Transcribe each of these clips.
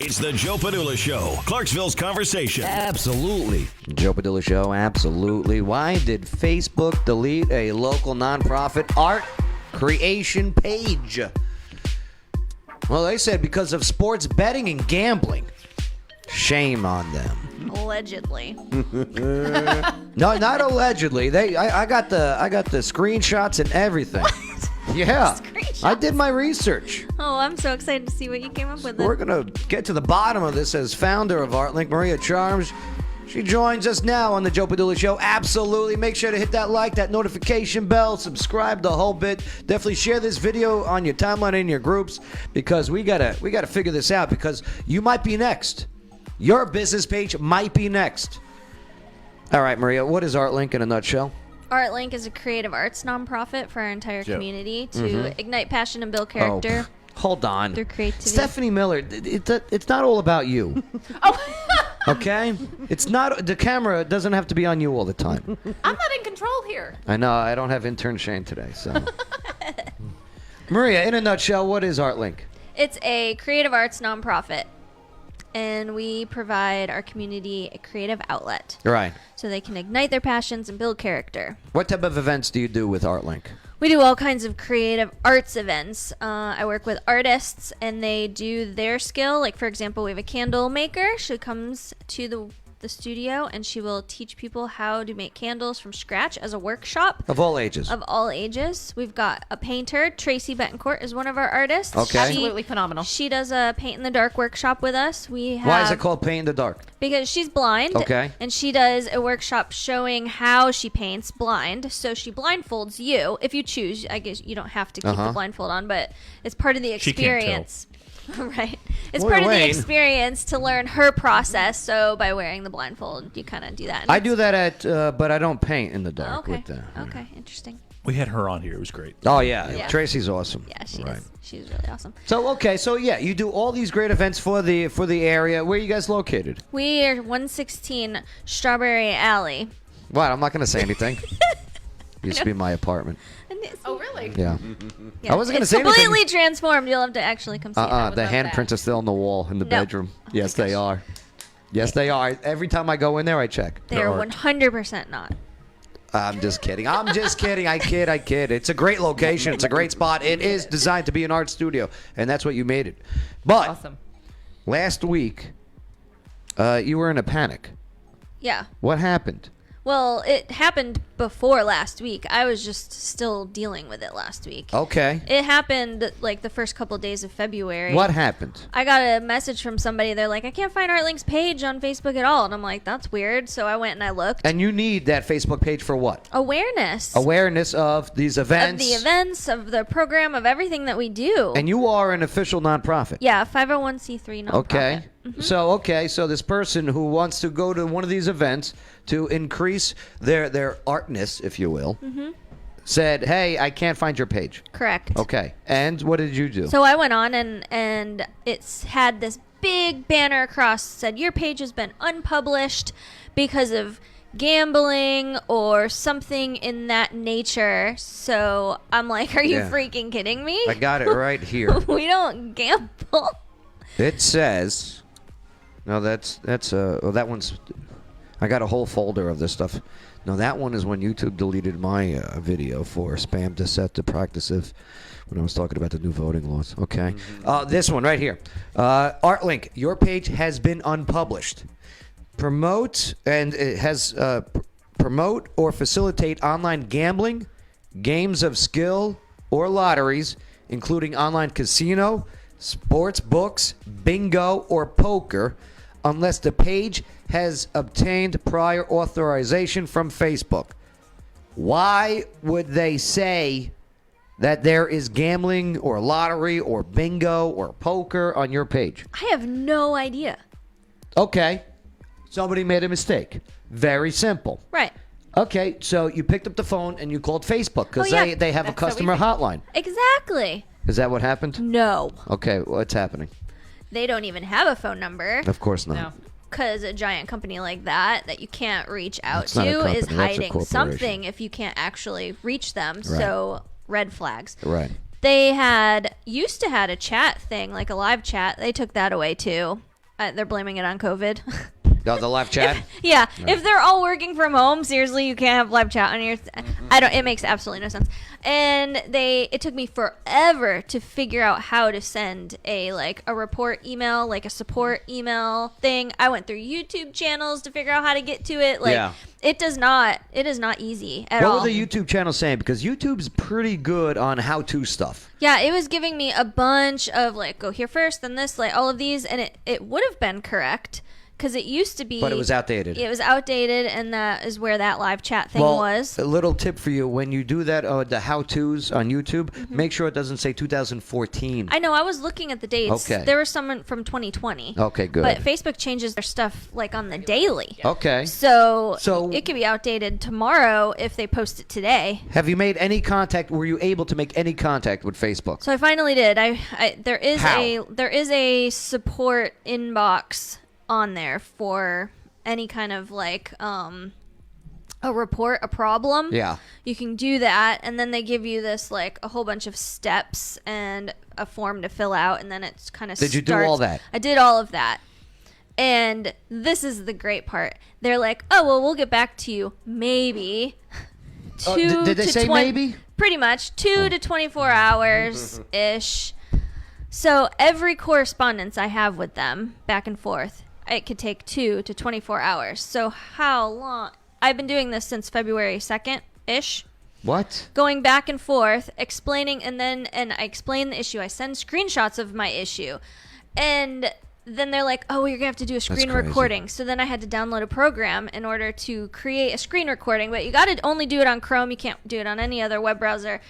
It's the Joe Padula Show, Clarksville's conversation. Absolutely. Joe Padula Show, absolutely. Why did Facebook delete a local nonprofit art creation page? Well, they said because of sports betting and gambling. Shame on them. Allegedly. No, not allegedly. I got the screenshots and everything. What? Yeah. Screenshots? I did my research. Oh, I'm so excited to see what you came up with. We're going to get to the bottom of this as founder of ArtLink, Maria Charms. She joins us now on the Joe Padula Show. Absolutely. Make sure to hit that like, that notification bell, subscribe the whole bit. Definitely share this video on your timeline and in your groups because we gotta figure this out because you might be next. Your business page might be next. All right, Maria, what is ArtLink in a nutshell? ArtLink is a creative arts nonprofit for our entire community to ignite passion and build character. Oh, hold on. Through creativity. Stephanie Miller, it's not all about you. Okay? It's not. The camera doesn't have to be on you all the time. I'm not in control here. I know. I don't have intern Shane today, so. Maria, in a nutshell, what is ArtLink? It's a creative arts nonprofit, and we provide our community a creative outlet Right. so they can ignite their passions and build character. What type of events do you do with ArtLink? We do all kinds of creative arts events. I work with artists, and they do their skill. Like, for example, we have a candle maker. She comes to the studio, and she will teach people how to make candles from scratch as a workshop. Of all ages. Of all ages. We've got a painter. Tracy Betancourt is one of our artists. Okay. Absolutely phenomenal. She does a paint in the dark workshop with us. We have, Why is it called Paint in the Dark? because she's blind. Okay. And she does a workshop showing how she paints blind. So she blindfolds you if you choose. I guess you don't have to keep the blindfold on, but it's part of the She can't tell. experience. Right. It's Boy, part of the Wayne. experience to learn her process. So by wearing the blindfold, you kind of do that. And I do that but I don't paint in the dark Okay. with that. Okay. Interesting. We had her on here. It was great. Oh, yeah. Yeah. Tracy's awesome. Yeah, she Right. is. She's really awesome. So yeah, you do all these great events for the area. Where are you guys located? We are 116 Strawberry Alley. What? I'm not going to say anything. Used to be my apartment. And it's- Oh, really? Yeah. yeah, I wasn't gonna it's say anything. completely transformed. You'll have to actually come see it. The love handprints that. are still on the wall in the No. bedroom. Yes, they are. Yes, they are. Every time I go in there, I check. They are 100% not. I'm just kidding. I kid. It's a great location. It's a great spot. It is designed to be an art studio, and that's what you made it. But Awesome. last week, you were in a panic. Yeah. What happened? Well, it happened before last week. I was just still dealing with it last week. Okay. It happened like the first couple days of February. What happened? I got a message from somebody. They're like, I can't find ArtLink's page on Facebook at all. And I'm like, that's weird. So I went and I looked. And you need that Facebook page for what? Awareness. Awareness of these events. Of the events, of the program, of everything that we do. And you are an official nonprofit. Yeah, 501c3 nonprofit. Okay. So this person who wants to go to one of these events to increase their artness, if you will, said, hey, I can't find your page. Correct. Okay. And what did you do? So I went on and it's had this big banner across said your page has been unpublished because of gambling or something in that nature. So I'm like, are you Yeah. freaking kidding me? I got it right here. We don't gamble. It says, no, that one's, I got a whole folder of this stuff. No, that one is when YouTube deleted my video for spam deceptive practices when I was talking about the new voting laws. Okay. This one right here. ArtLink, your page has been unpublished. Promote or facilitate online gambling, games of skill, or lotteries, including online casino, sports books, bingo, or poker, unless the page has obtained prior authorization from Facebook. Why would they say that there is gambling or lottery or bingo or poker on your page? I have no idea. Okay. Somebody made a mistake. Very simple. Right. Okay, so you picked up the phone and you called Facebook because Oh, yeah. they have a That's so customer easy. hotline. Exactly. Is that what happened? No. Okay, what's happening? They don't even have a phone number. Of course not. No. Because a giant company like that you can't reach out That's not a to company, is that's a hiding corporation. something if you can't actually reach them. So red flags. Right. They used to had a chat thing, like a live chat. They took that away too. they're blaming it on COVID. Oh, the live chat? Yeah, if they're all working from home, seriously, you can't have live chat on your. It makes absolutely no sense. And it took me forever to figure out how to send a report email, like a support email thing. I went through YouTube channels to figure out how to get to it. It is not easy at all. What were the YouTube channels saying? Because YouTube's pretty good on how-to stuff. Yeah, it was giving me a bunch of go here first, then this, all of these, and it would have been correct. Because it used to be... But it was outdated. It was outdated, and that is where that live chat thing was. A little tip for you. When you do that, the how-tos on YouTube, make sure it doesn't say 2014. I know. I was looking at the dates. Okay. There was some from 2020. Okay, good. But Facebook changes their stuff, on the daily. Okay. So So- it could be outdated tomorrow if they post it today. Have you made any contact? Were you able to make any contact with Facebook? So I finally did. There is How? a support inbox on there for any kind of a report, a problem. Yeah. You can do that, and then they give you this a whole bunch of steps and a form to fill out, and then it's kind of Did you do all that? I did all of that. And this is the great part. They're like, "Oh, well, we'll get back to you maybe." Did they say maybe? Pretty much 2 to 24 hours ish. So every correspondence I have with them back and forth, it could take 2 to 24 hours. So how long? I've been doing this since February 2nd ish. What? Going back and forth, explaining, and I explain the issue. I send screenshots of my issue, and then they're like, "Oh, you're gonna have to do a screen crazy. recording." So then I had to download a program in order to create a screen recording. But you got to only do it on Chrome. You can't do it on any other web browser.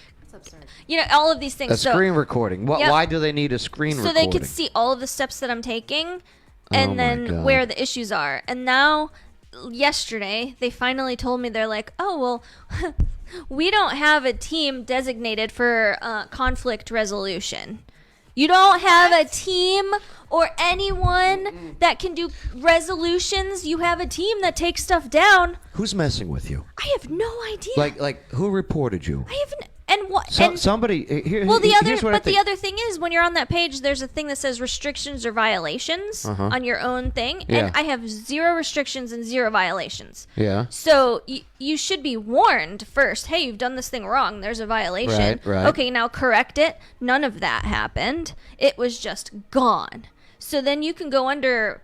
All of these things. A screen recording. Yep. Why do they need a screen recording? So they could see all of the steps that I'm taking, and my then God. where the issues are. And now, yesterday, they finally told me, they're like, "Oh, well, we don't have a team designated for conflict resolution. You don't have a team or anyone that can do resolutions. You have a team that takes stuff down." Who's messing with you? I have no idea. Like who reported you? I haven't. And what? Somebody here. Well, here's what I think. the other thing is, when you're on that page, there's a thing that says restrictions or violations on your own thing, Yeah. and I have 0 restrictions and 0 violations. Yeah. So you should be warned first. Hey, you've done this thing wrong. There's a violation. Right. Okay, now correct it. None of that happened. It was just gone. So then you can go under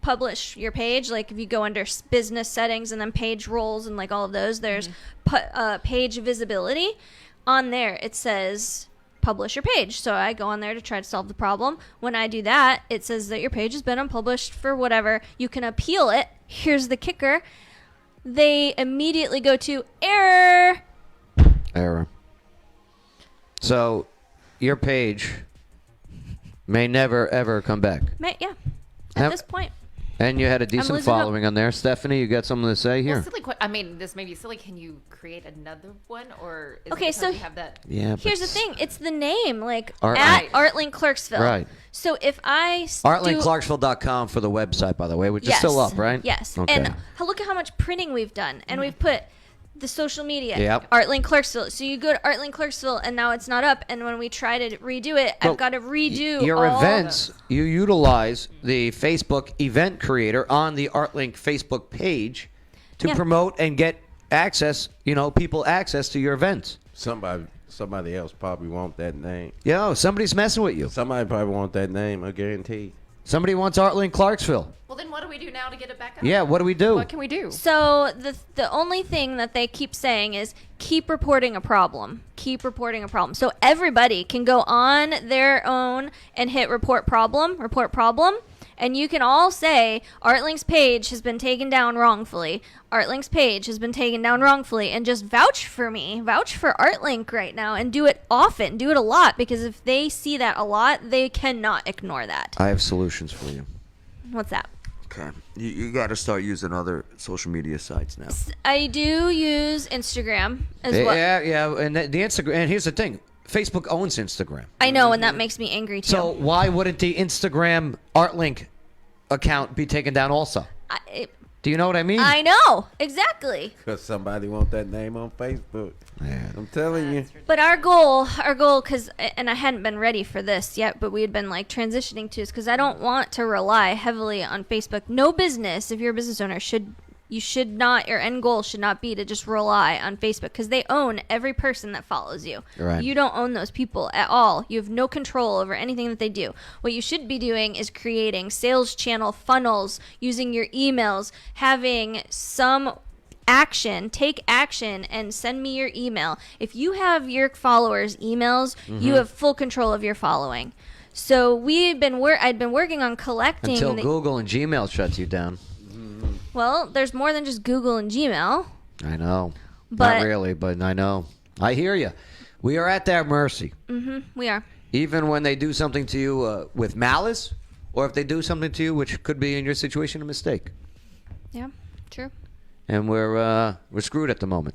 publish your page. Like if you go under business settings and then page roles and all of those, there's page visibility. On there it says publish your page. So I go on there to try to solve the problem. When I do that, it says that your page has been unpublished for whatever. You can appeal it. Here's the kicker. They immediately go to error. So your page may never ever come back. Yeah. At this point. And you had a decent losing hope. following on there. Stephanie, you got something to say here? Well, silly I mean, this may be silly. Can you create another one, or is Okay, it so you have that? Yeah. Here's the thing. It's the name, Artlink. at Artlink Clarksville. Right. So if I ArtlinkClarksville.com for the website, by the way, which is still up, right? Yes. Okay. And look at how much printing we've done. And we've put the social media. Yep. Artlink Clarksville. So you go to Artlink Clarksville, and now it's not up. And when we try to redo it, Well, I've got to redo your all events. You utilize the Facebook event creator on the Artlink Facebook page to Yeah. promote and get access, people access to your events. Somebody else probably want that name. Somebody's messing with you. Somebody probably want that name, I guarantee. Somebody wants Artlink Clarksville. Well, then what do we do now to get it back up? Yeah, what do we do? What can we do? So the only thing that they keep saying is keep reporting a problem. Keep reporting a problem. So everybody can go on their own and hit report problem, and you can all say Artlink's page has been taken down wrongfully. Artlink's page has been taken down wrongfully, and just vouch for me. Vouch for Artlink right now, and do it often. Do it a lot, because if they see that a lot, they cannot ignore that. I have solutions for you. What's that? Okay. You got to start using other social media sites now. I do use Instagram as well. Yeah, and the Instagram. And here's the thing: Facebook owns Instagram. I know, and that makes me angry too. So why wouldn't the Instagram Artlink account be taken down also? Do you know what I mean? I know exactly. Because somebody want that name on Facebook. Man. I'm telling you. But our goal, because, and I hadn't been ready for this yet, but we had been like transitioning to this because I don't want to rely heavily on Facebook. No business, if you're a business owner, you should not, your end goal should not be to just rely on Facebook because they own every person that follows you. Right. You don't own those people at all. You have no control over anything that they do. What you should be doing is creating sales channel funnels, using your emails, having some action, take action, and send me your email. If you have your followers' emails, you have full control of your following. So I'd been working on collecting Until Google and Gmail shuts you down. Well, there's more than just Google and Gmail. I know. But- Not really, but I know. I hear you. We are at their mercy. We are. Even when they do something to you with malice, or if they do something to you which could be in your situation a mistake. Yeah, true. And we're screwed at the moment.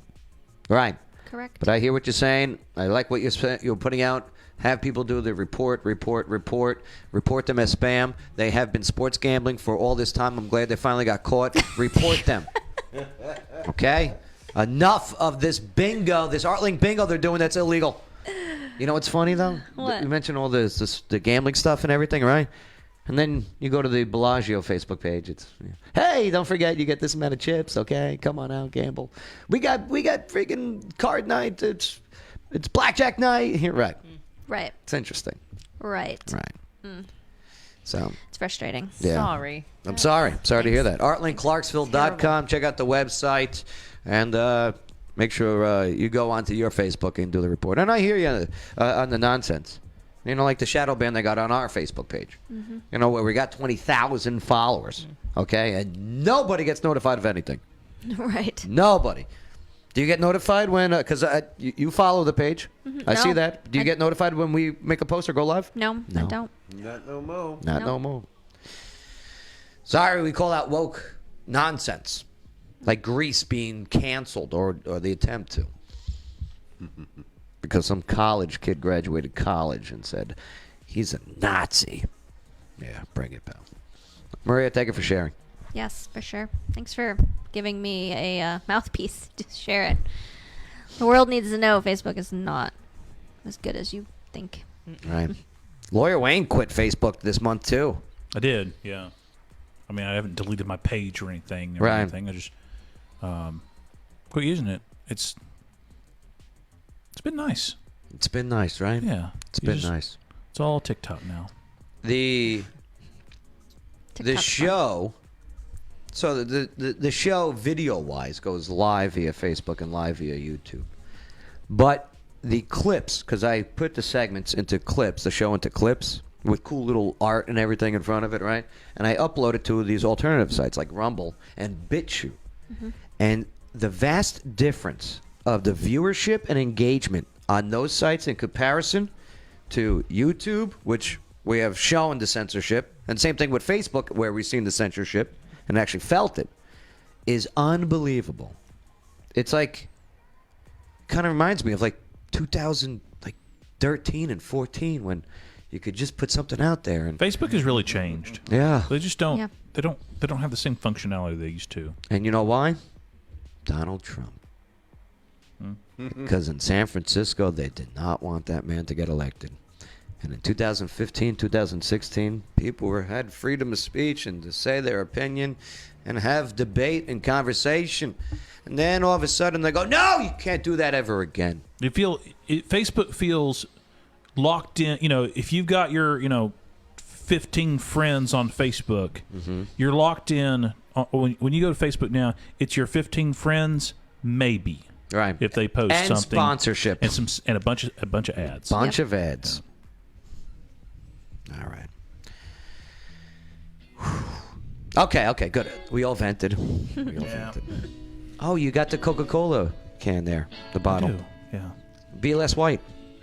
Right. Correct. But I hear what you're saying. I like what you're putting out. Have people do the report them as spam. They have been sports gambling for all this time. I'm glad they finally got caught. Report them. Okay? Enough of this bingo, this Artling bingo they're doing that's illegal. You know what's funny, though? What? You mentioned all the gambling stuff and everything, right? And then you go to the Bellagio Facebook page. It's, hey, don't forget you get this amount of chips, okay? Come on out, gamble. We got freaking card night. It's blackjack night. Here, right. Right. It's interesting. Right. Right. So, It's frustrating. yeah. Sorry. I'm sorry. Sorry to hear that. ArtlandClarksville.com. Check out the website. And make sure you go onto your Facebook and do the report. And I hear you on the nonsense. You know, like the shadow ban they got on our Facebook page. You know, where we got 20,000 followers. Okay? And nobody gets notified of anything. Right. Nobody. Do you get notified when, because you follow the page? I see No. that. Do you get notified when we make a post or go live? No, I don't. Not no more. Not no more. Sorry, we call that woke nonsense. Like Greece being canceled or the attempt to. Because some college kid graduated college and said, he's a Nazi. Yeah, bring it, pal. Maria, thank you for sharing. Yes, for sure. Thanks for giving me a mouthpiece to share it. The world needs to know Facebook is not as good as you think. Right. Lawyer Wayne quit Facebook this month, too. I did, yeah. I mean, I haven't deleted my page or anything. Right. I just quit using it. It's been nice. It's been nice, right? Yeah. It's been nice. It's all TikTok now. The TikTok's show, so the show video-wise goes live via Facebook and live via YouTube. But the clips, because I put the segments into clips, the show into clips, with cool little art and everything in front of it, right? And I upload it to these alternative sites like Rumble and BitChute. And the vast difference of the viewership and engagement on those sites in comparison to YouTube, which we have shown the censorship, and same thing with Facebook, where we've seen the censorship and actually felt it, is unbelievable. It's like, kind of reminds me of like 2013 and 14 when you could just put something out there and Facebook has really changed. yeah. They just don't. Yeah. They don't have the same functionality they used to. And you know why? Donald Trump. Because in San Francisco, they did not want that man to get elected. And in 2015, 2016, people had freedom of speech and to say their opinion and have debate and conversation. And then all of a sudden they go, no, you can't do that ever again. Facebook feels locked in. You know, if you've got your 15 friends on Facebook, you're locked in. When you go to Facebook now, it's your 15 friends, maybe. Right. If they post and something, sponsorship, and a bunch of ads, bunch of ads. All right. Okay, good. We all vented. Oh, you got the Coca-Cola can there, the bottle. do. Yeah. Be less white.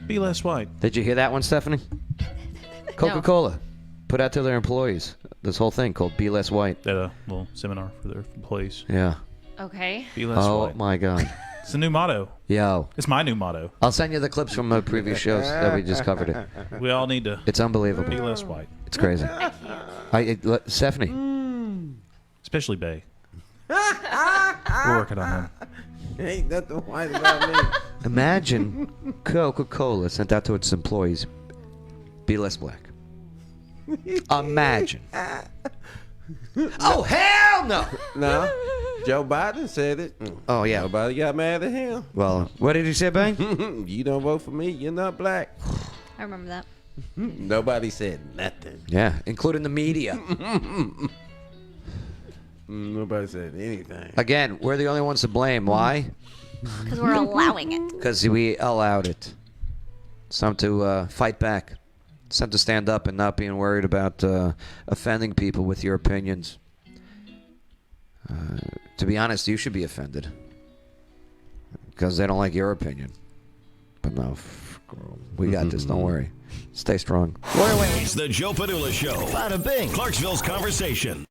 Be less white. Did you hear that one, Stephanie? Coca-Cola put out to their employees this whole thing called Be Less White. They had a little seminar for their employees. Yeah. Okay. Be less Oh white. my God. It's the new motto. Yo. It's my new motto. I'll send you the clips from the previous shows that we just covered it. We all need to It's unbelievable. be less white, It's crazy. Stephanie. especially Bay. We're working on him. Ain't nothing white about me. Imagine Coca-Cola sent out to its employees, be less black. Imagine. Oh, hell no! No, Joe Biden said it. Oh, yeah. Nobody got mad at him. Well, what did he say, Bang? You don't vote for me, you're not black. I remember that. Nobody said nothing. Yeah, including the media. Nobody said anything. Again, we're the only ones to blame. Why? Because we're allowing it. Because we allowed it. It's time to fight back. It's time to stand up and not being worried about offending people with your opinions. To be honest, you should be offended. Because they don't like your opinion. But no, we got this. Don't worry. Stay strong. It's the Joe Padula Show. Bada bing. Clarksville's conversation.